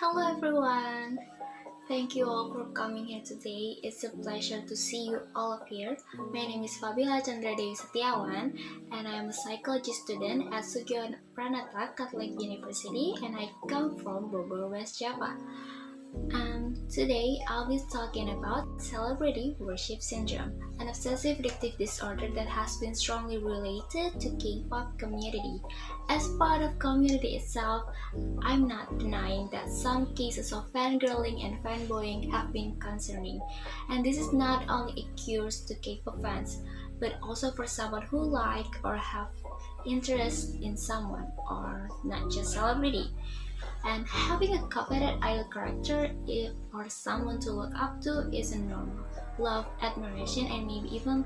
Hello everyone! Thank you all for coming here today. It's a pleasure to see you all up here. My name is Fabiola Candra Dewi Setyawan and I am a psychology student at Soegijapranata Catholic University and I come from Bogor, West Java. Today I'll be talking about celebrity worship syndrome, an obsessive addictive disorder that has been strongly related to K-pop community. As part of community itself, I'm not denying that some cases of fangirling and fanboying have been concerning, and this is not only a curious to K-pop fans, but also for someone who like or have interest in someone or not just celebrity. And having a coveted idol character or someone to look up to is a normal love, admiration, and maybe even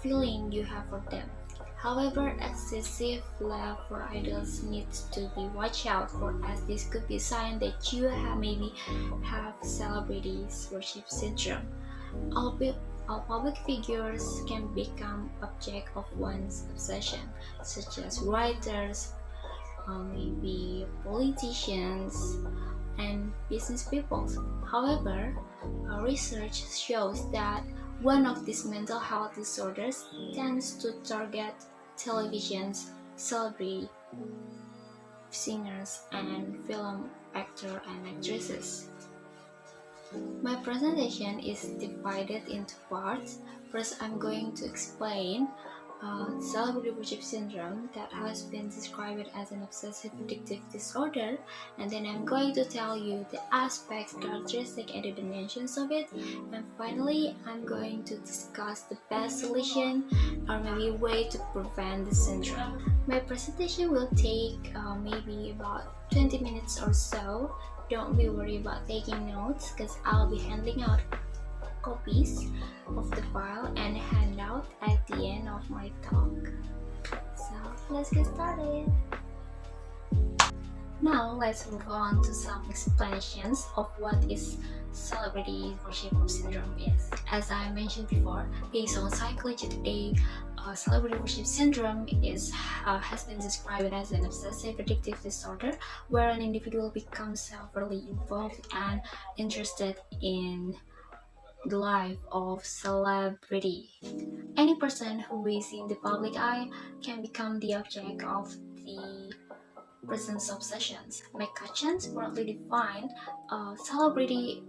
feeling you have for them. However, excessive love for idols needs to be watched out for, as this could be a sign that you maybe have celebrities worship syndrome. All public figures can become object of one's obsession, such as writers, maybe politicians, and business people. However, research shows that one of these mental health disorders tends to target televisions, celebrity singers, and film actor and actresses. My presentation is divided into parts. First, I'm going to explain celebrity worship syndrome that has been described as an obsessive addictive disorder, and then I'm going to tell you the aspects, characteristics, and the dimensions of it, and finally I'm going to discuss the best solution or maybe way to prevent the syndrome. My presentation will take maybe about 20 minutes or so. Don't be worried about taking notes because I'll be handing out copies of the file and handout at the end of my talk. So let's get started. Now let's move on to some explanations of what is celebrity worship syndrome is. As I mentioned before, based on Psychology Today, celebrity worship syndrome has been described as an obsessive addictive disorder where an individual becomes overly involved and interested in the life of celebrity. Any person who is in the public eye can become the object of the person's obsessions. McCutcheons broadly defined celebrity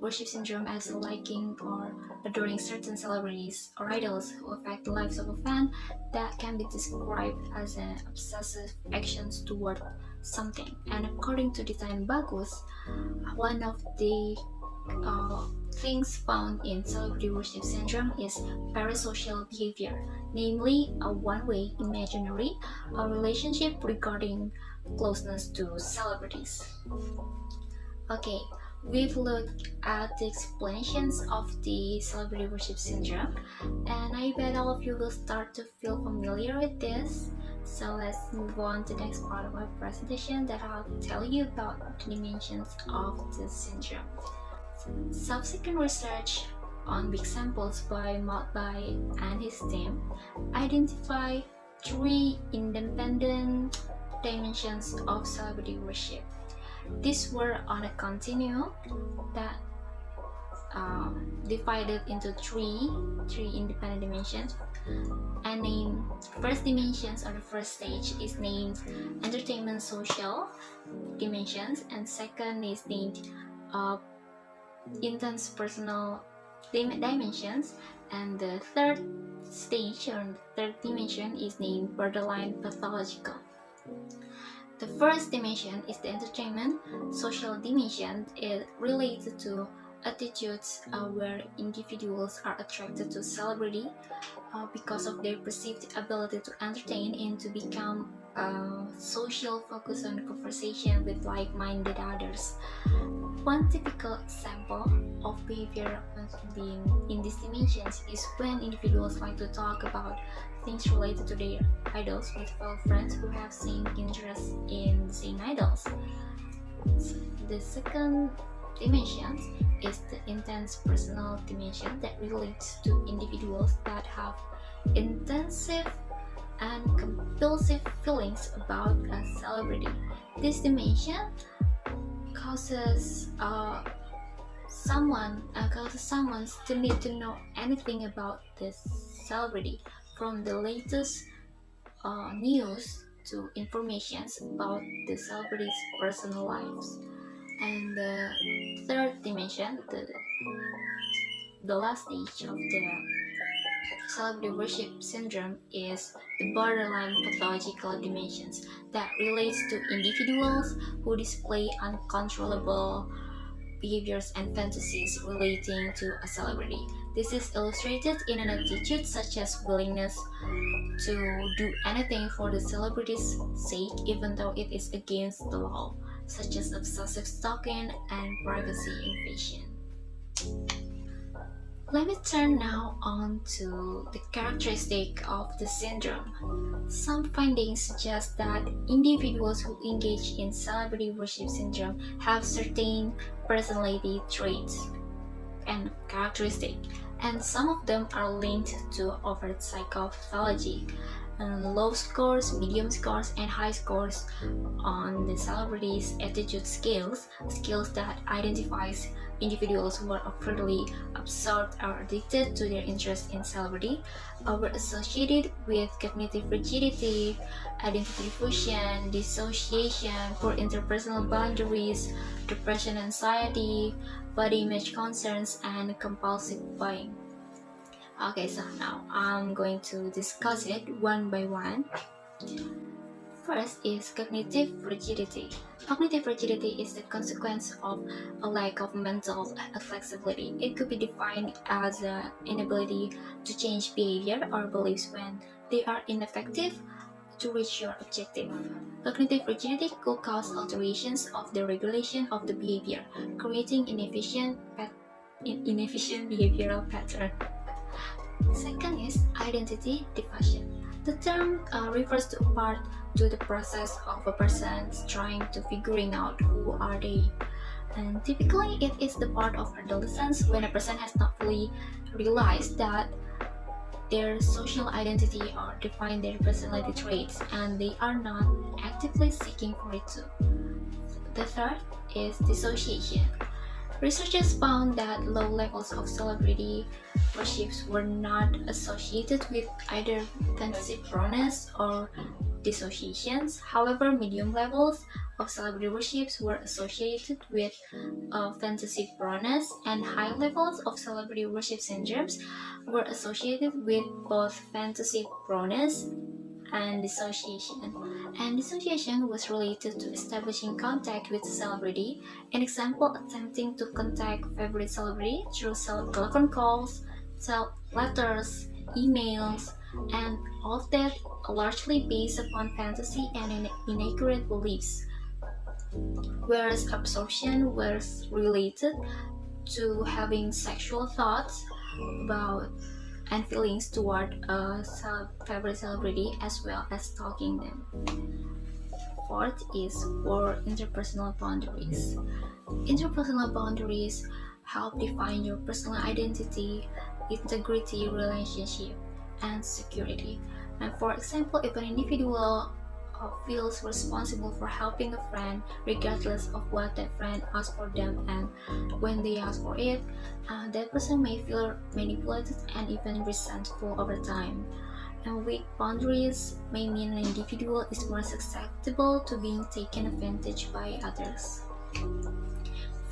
worship syndrome as liking or adoring certain celebrities or idols who affect the lives of a fan that can be described as an obsessive actions toward something. And according to Design Bagus, one of the things found in celebrity worship syndrome is parasocial behavior, namely a one-way imaginary relationship regarding closeness to celebrities. Okay, we've looked at the explanations of the celebrity worship syndrome, and I bet all of you will start to feel familiar with this. So let's move on to the next part of my presentation that I'll tell you about the dimensions of the syndrome. Subsequent research on big samples by Maltby and his team identify three independent dimensions of celebrity worship. These were on a continuum that divided into three independent dimensions, and named first dimensions or the first stage is named entertainment social dimensions, and second is named intense personal dimensions, and the third stage or the third dimension is named borderline pathological. The first dimension is the entertainment social dimension. It related to attitudes where individuals are attracted to celebrity because of their perceived ability to entertain and to become social focus on conversation with like-minded others. One typical example of behavior being in these dimensions is when individuals like to talk about things related to their idols with fellow friends who have same interests in the same idols. The second dimension is the intense personal dimension that relates to individuals that have intensive and compulsive feelings about a celebrity. This dimension causes someone still need to know anything about this celebrity, from the latest news to informations about the celebrity's personal lives. And the third dimension, the last stage of the celebrity worship syndrome, is the borderline pathological dimensions that relates to individuals who display uncontrollable behaviors and fantasies relating to a celebrity. This is illustrated in an attitude such as willingness to do anything for the celebrity's sake even though it is against the law, such as obsessive stalking and privacy invasion. Let me turn now on to the characteristic of the syndrome. Some findings suggest that individuals who engage in celebrity worship syndrome have certain personality traits and characteristics, and some of them are linked to overt psychopathology. Low scores, medium scores, and high scores on the celebrity's attitude scales that identifies individuals who are overtly absorbed or addicted to their interest in celebrity, were associated with cognitive rigidity, identity fusion, dissociation, poor interpersonal boundaries, depression, anxiety, body image concerns, and compulsive buying. Okay, so now I'm going to discuss it one by one. First is cognitive rigidity. Cognitive rigidity is the consequence of a lack of mental flexibility. It could be defined as an inability to change behavior or beliefs when they are ineffective to reach your objective. Cognitive rigidity could cause alterations of the regulation of the behavior, creating inefficient behavioral pattern. Second is identity diffusion. The term refers to the process of a person trying to figuring out who are they. And typically it is the part of adolescence when a person has not fully realized that their social identity or define their personality traits, and they are not actively seeking for it too. The third is dissociation. Researchers found that low levels of celebrity worships were not associated with either fantasy proneness or dissociations. However, medium levels of celebrity worships were associated with fantasy proneness, and high levels of celebrity worship syndromes were associated with both fantasy proneness and dissociation. And dissociation was related to establishing contact with the celebrity. An example, attempting to contact favorite celebrity through telephone calls, letters, emails, and all of that largely based upon fantasy and inaccurate beliefs. Whereas absorption was related to having sexual thoughts about and feelings toward a favorite celebrity, as well as stalking them. Fourth is poor interpersonal boundaries. Interpersonal boundaries help define your personal identity, integrity, relationship, and security. And for example, if an individual feels responsible for helping a friend regardless of what that friend asks for them, and when they ask for it, that person may feel manipulated and even resentful over time. And weak boundaries may mean an individual is more susceptible to being taken advantage by others.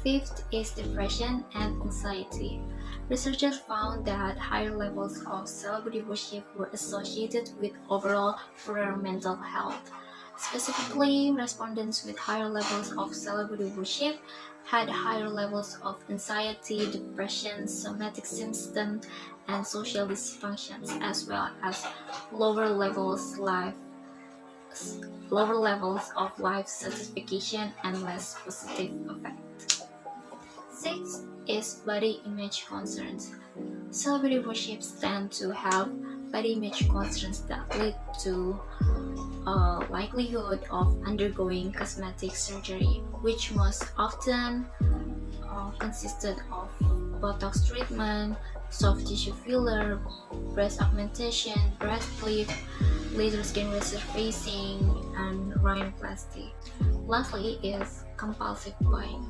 Fifth is depression and anxiety. Researchers found that higher levels of celebrity worship were associated with overall poorer mental health. Specifically, respondents with higher levels of celebrity worship had higher levels of anxiety, depression, somatic symptoms, and social dysfunctions, as well as lower levels of life satisfaction and less positive effect. Sixth is body image concerns. Celebrity worships tend to have body image concerns that lead to a likelihood of undergoing cosmetic surgery, which most often consisted of Botox treatment, soft tissue filler, breast augmentation, breast lift, laser skin resurfacing, and rhinoplasty. Lastly is compulsive buying.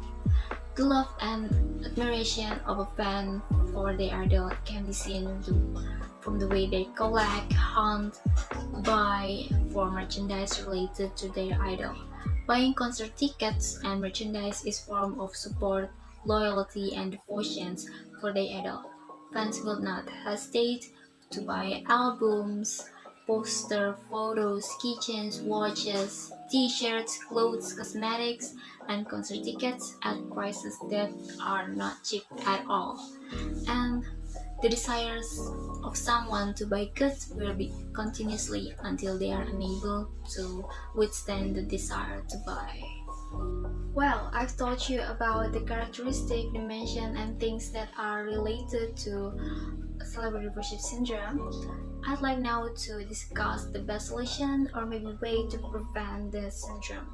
The love and admiration of a fan for their idol can be seen from the way they collect, hunt, buy for merchandise related to their idol. Buying concert tickets and merchandise is form of support, loyalty, and devotion for their idol. Fans will not hesitate to buy albums, poster, photos, keychains, watches, t-shirts, clothes, cosmetics, and concert tickets at prices that are not cheap at all. And the desires of someone to buy goods will be continuously until they are unable to withstand the desire to buy. Well, I've taught you about the characteristic, dimension, and things that are related to celebrity worship syndrome. I'd like now to discuss the best solution or maybe way to prevent the syndrome.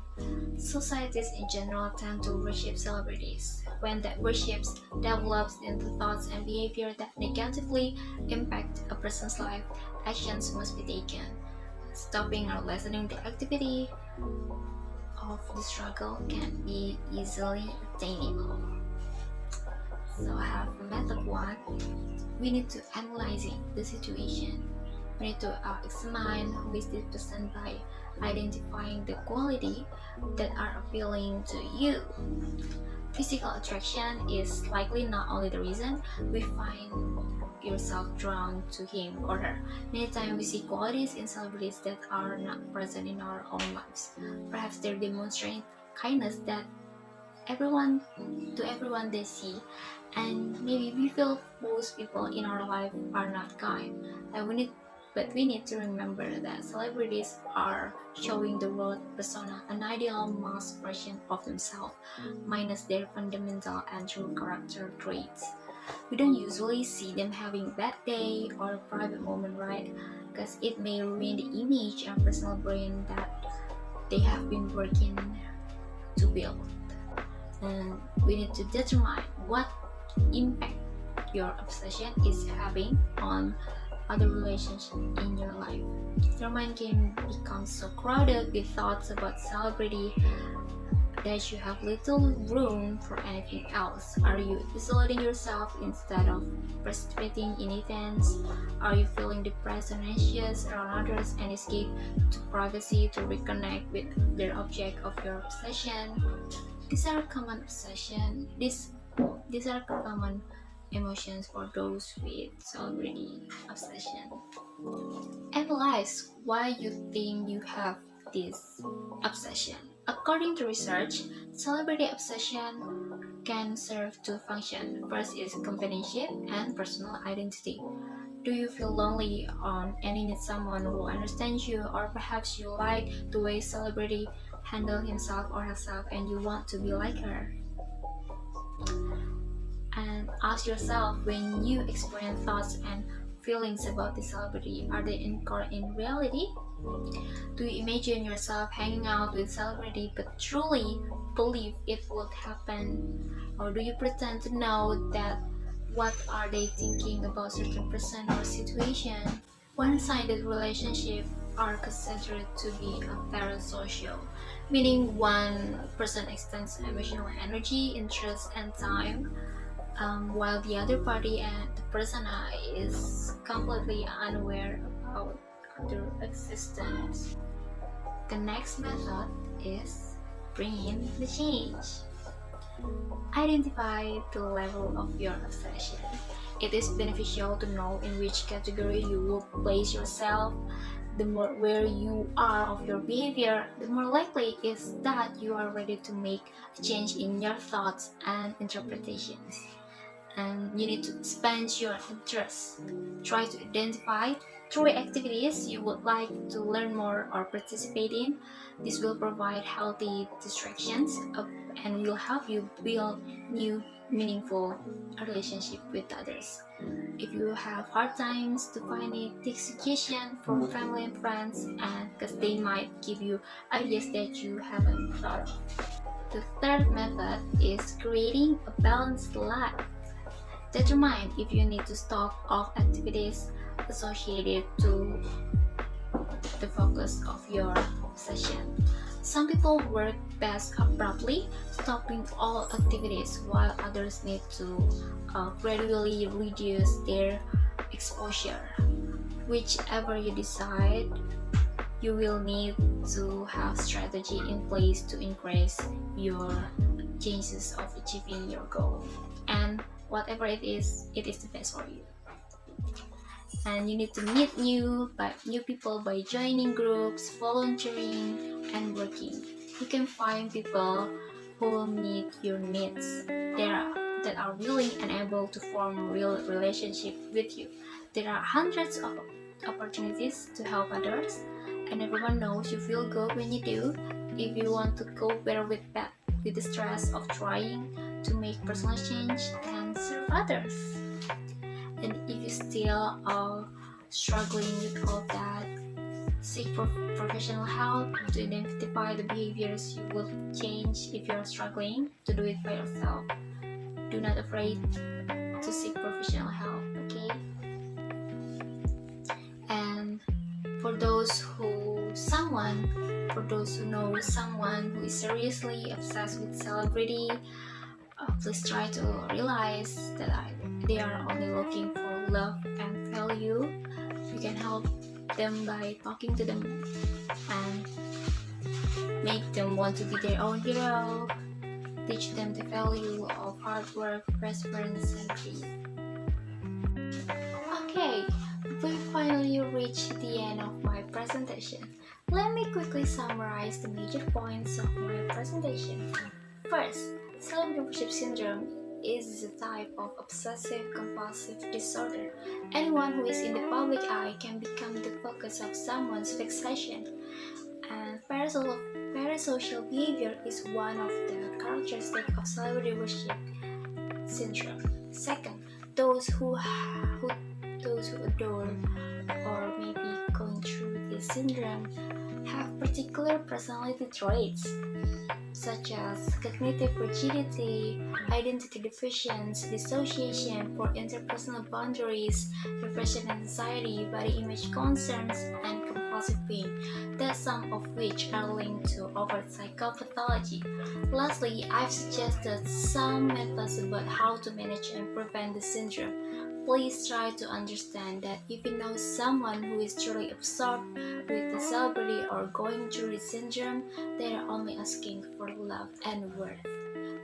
Societies in general tend to worship celebrities. When that worship develops into thoughts and behavior that negatively impact a person's life, actions must be taken. Stopping or lessening the activity of the struggle can be easily attainable. So I have method 1. We need to analyzing the situation. We need to examine who is this person by identifying the quality that are appealing to you. Physical attraction is likely not only the reason we find yourself drawn to him or her. Many times we see qualities in celebrities that are not present in our own lives. Perhaps they demonstrate kindness that everyone they see, and maybe we feel most people in our life are not kind, and we need to remember that celebrities are showing the world persona, an ideal masked version of themselves, minus their fundamental and true character traits. We don't usually see them having bad day or a private moment, right? Because it may ruin the image and personal brand that they have been working to build. And we need to determine what impact your obsession is having on other relationships in your life. Your mind can become so crowded with thoughts about celebrity that you have little room for anything else. Are you isolating yourself instead of participating in events? Are you feeling depressed and anxious around others and escape to privacy to reconnect with the object of your obsession? These are common obsession. These are common emotions for those with celebrity obsession. Analyze why you think you have this obsession. According to research, celebrity obsession can serve two functions. First is companionship and personal identity. Do you feel lonely and need someone who understands you, or perhaps you like the way celebrity handle himself or herself and you want to be like her? And ask yourself, when you experience thoughts and feelings about the celebrity, are they occur in reality? Do you imagine yourself hanging out with celebrity but truly believe it would happen? Or do you pretend to know that what are they thinking about certain person or situation? One-sided relationships are considered to be parasocial, meaning one person extends emotional energy, interest, and time, while the other party and the persona is completely unaware about their existence. The next method is bringing the change. Identify the level of your obsession. It is beneficial to know in which category you will place yourself. The more where you are of your behavior, the more likely is that you are ready to make a change in your thoughts and interpretations. And you need to expand your interests. Try to identify 3 activities you would like to learn more or participate in. This will provide healthy distractions and will help you build new, meaningful relationship with others. If you have hard times to find it, take suggestions from family and friends, and because they might give you ideas that you haven't thought of. The third method is creating a balanced life. Determine if you need to stop all activities associated to the focus of your session. Some people work best abruptly, stopping all activities, while others need to gradually reduce their exposure. Whichever you decide, you will need to have strategy in place to increase your chances of achieving your goal. And whatever it is the best for you. And you need to meet new people by joining groups, volunteering, and working. You can find people who will meet your needs. That are willing and able to form real relationship with you. There are hundreds of opportunities to help others, and everyone knows you feel good when you do. If you want to cope better with the stress of trying to make personal change and serve others. And if you still are struggling with all that, seek professional help to identify the behaviors you will change if you are struggling to do it by yourself. Do not afraid to seek professional help, okay? And for those who know someone who is seriously obsessed with celebrity, please try to realize that they are only looking for love and value. You can help them by talking to them and make them want to be their own hero. Teach them the value of hard work, perseverance, and faith. Okay, we finally reached the end of my presentation. Let me quickly summarize the major points of my presentation. First, celebrity worship syndrome is a type of obsessive-compulsive disorder. Anyone who is in the public eye can become the focus of someone's fixation. And parasocial behavior is one of the characteristics of celebrity worship syndrome. Second, those who adore or maybe going through this syndrome have particular personality traits such as cognitive rigidity, identity deficiency, dissociation, poor interpersonal boundaries, depression and anxiety, body image concerns, and compulsive pain, that some of which are linked to overt psychopathology. Lastly, I've suggested some methods about how to manage and prevent the syndrome. Please try to understand that if you know someone who is truly absorbed with the celebrity or going through the syndrome, they are only asking for love and worth.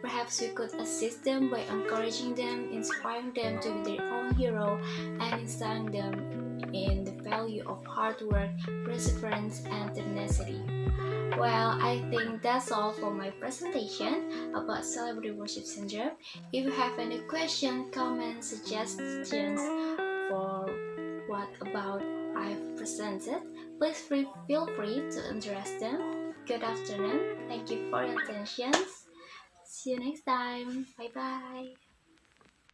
Perhaps we could assist them by encouraging them, inspiring them to be their own hero, and instilling them in the value of hard work, perseverance, and tenacity. Well, I think that's all for my presentation about celebrity worship syndrome. If you have any questions, comments, suggestions for what about I've presented, please feel free to address them. Good afternoon. Thank you for your attention. See you next time. Bye bye.